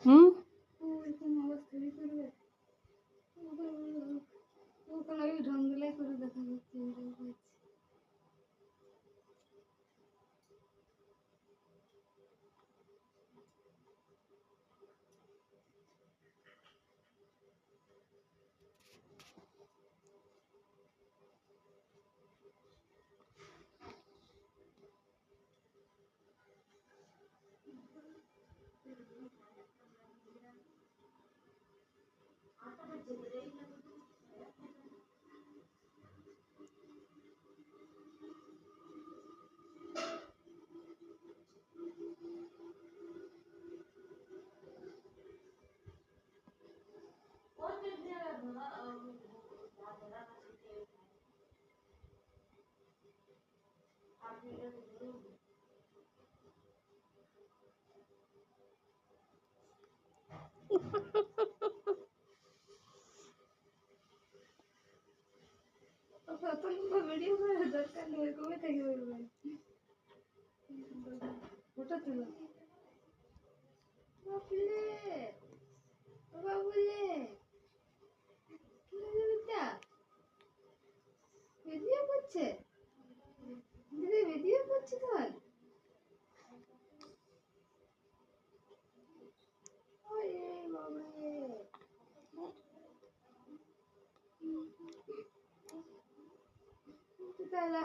হুম ওরকম অবস্থায় করবে ওখানে ওই ঢঙ্গলাই করে দেখা যাচ্ছে ভিডিও করার দরকার নেই কবে থেকে বলবেন ওটা তুলো বাবুলে বাবুলে ভিডিও করছে দিদি ভিডিও করছে তোমার ওরে বাবারে তাহলে